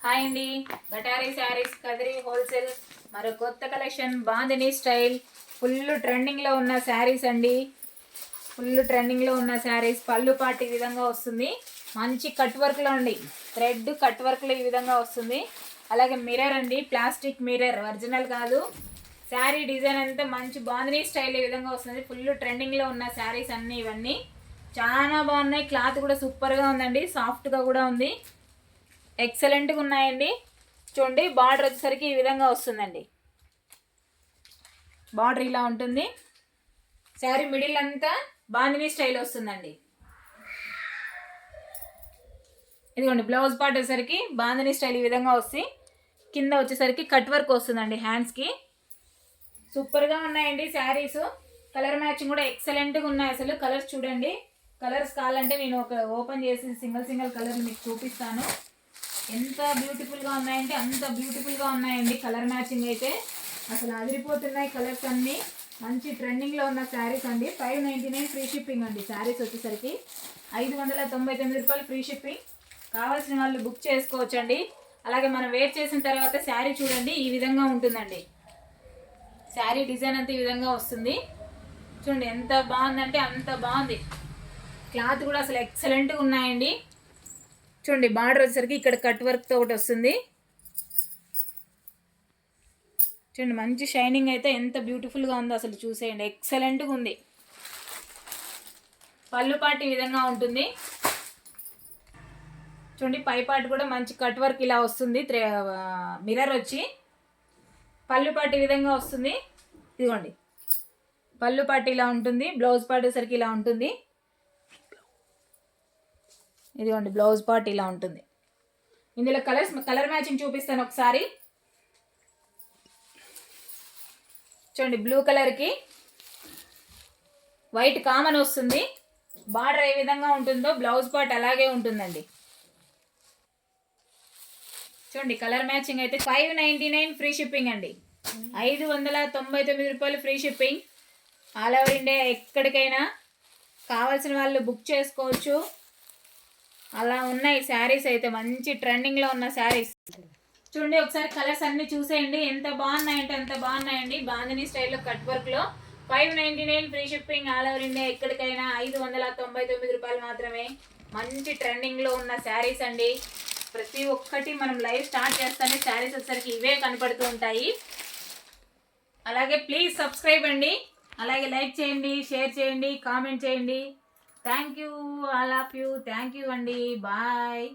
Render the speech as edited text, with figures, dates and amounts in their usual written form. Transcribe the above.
Hi అండి, గటారీ saris Kadiri wholesale మరో కొత్త కలెక్షన్ బాందిని స్టైల్ ఫుల్ ట్రెండింగ్లో ఉన్న శారీస్ అండి. ఫుల్ ట్రెండింగ్లో ఉన్న శారీస్ పళ్ళు పాటు ఈ విధంగా వస్తుంది. మంచి కట్ వర్క్లో అండి, థ్రెడ్ కట్ వర్క్లో ఈ విధంగా వస్తుంది. అలాగే మిర్రర్ అండి, ప్లాస్టిక్ మిర్రర్, ఒరిజినల్ కాదు. శారీ డిజైన్ అంతా మంచి బాందిని స్టైల్ ఈ విధంగా వస్తుంది. ఫుల్ ట్రెండింగ్లో ఉన్న శారీస్ అన్నీ ఇవన్నీ చాలా బాగున్నాయి. క్లాత్ కూడా సూపర్గా ఉందండి, సాఫ్ట్గా కూడా ఉంది, ఎక్సలెంట్గా ఉన్నాయండి. చూడండి, బార్డర్ వచ్చేసరికి ఈ విధంగా వస్తుందండి. బార్డర్ ఇలా ఉంటుంది. శారీ మిడిల్ అంతా బాందిని స్టైల్ వస్తుందండి. ఇదిగోండి, బ్లౌజ్ పార్ట్ వచ్చేసరికి బాందిని స్టైల్ ఈ విధంగా వస్తుంది. కింద వచ్చేసరికి కట్ వర్క్ వస్తుందండి హ్యాండ్స్కి. సూపర్గా ఉన్నాయండి శారీస్. కలర్ మ్యాచింగ్ కూడా ఎక్సలెంట్గా ఉన్నాయి. అసలు కలర్స్ చూడండి. కలర్స్ కావాలంటే నేను ఒక ఓపెన్ చేసి సింగిల్ కలర్ మీకు చూపిస్తాను. ఎంత బ్యూటిఫుల్గా ఉన్నాయంటే అంత బ్యూటిఫుల్గా ఉన్నాయండి. కలర్ మ్యాచింగ్ అయితే అసలు అదిరిపోతున్నాయి. కలర్స్ అన్నీ మంచి ట్రెండింగ్లో ఉన్న శారీస్ అండి. 599 ఫ్రీ షిప్పింగ్ అండి. శారీస్ వచ్చేసరికి 599 రూపాయలు ఫ్రీ షిప్పింగ్. కావాల్సిన వాళ్ళు బుక్ చేసుకోవచ్చండి. అలాగే మనం వేర్ చేసిన తర్వాత శారీ చూడండి ఈ విధంగా ఉంటుందండి. శారీ డిజైన్ అంతా ఈ విధంగా వస్తుంది. చూడండి ఎంత బాగుందంటే అంత బాగుంది. క్లాత్ కూడా అసలు ఎక్సలెంట్గా ఉన్నాయండి. చూడండి, బార్డర్ వచ్చేసరికి ఇక్కడ కట్ వర్క్తో ఒకటి వస్తుంది. చూడండి, మంచి షైనింగ్ అయితే ఎంత బ్యూటిఫుల్గా ఉందో అసలు చూసేయండి, ఎక్సలెంట్గా ఉంది. పళ్ళు పాటు ఈ విధంగా ఉంటుంది. చూడండి, పై పాటు కూడా మంచి కట్ వర్క్ ఇలా వస్తుంది. మిర్రర్ వచ్చి పళ్ళు పాటు ఈ విధంగా వస్తుంది. ఇదిగోండి, పళ్ళు పాటు ఇలా ఉంటుంది. బ్లౌజ్ పాటు వచ్చేసరికి ఇలా ఉంటుంది. ఇదిగోండి, బ్లౌజ్ పార్ట్ ఇలా ఉంటుంది. ఇందులో కలర్ మ్యాచింగ్ చూపిస్తాను ఒకసారి. చూడండి, బ్లూ కలర్కి వైట్ కామన్ వస్తుంది. బార్డర్ ఏ విధంగా ఉంటుందో బ్లౌజ్ పార్ట్ అలాగే ఉంటుందండి. చూడండి, కలర్ మ్యాచింగ్ అయితే 599 ఫ్రీ షిప్పింగ్ అండి. 599 రూపాయలు free shipping. All over India ఎక్కడికైనా కావాల్సిన వాళ్ళు బుక్ చేసుకోవచ్చు. అలా ఉన్నాయి శారీస్ అయితే, మంచి ట్రెండింగ్లో ఉన్న శారీస్. చూడండి, ఒకసారి కలర్స్ అన్నీ చూసేయండి. ఎంత బాగున్నాయంటే అంత బాగున్నాయండి. బాందిని స్టైల్లో కట్ వర్క్లో 599 free shipping. All over India ఎక్కడికైనా 599 రూపాయలు మాత్రమే. మంచి ట్రెండింగ్లో ఉన్న శారీస్ అండి. ప్రతి ఒక్కటి మనం లైవ్ స్టార్ట్ చేస్తానే శారీస్ వచ్చేసరికి ఇవే కనపడుతూ ఉంటాయి. అలాగే ప్లీజ్ సబ్స్క్రైబ్ అండి. అలాగే లైక్ చేయండి, షేర్ చేయండి, కామెంట్ చేయండి. Thank you all of you. Thank you అండి. బాయ్.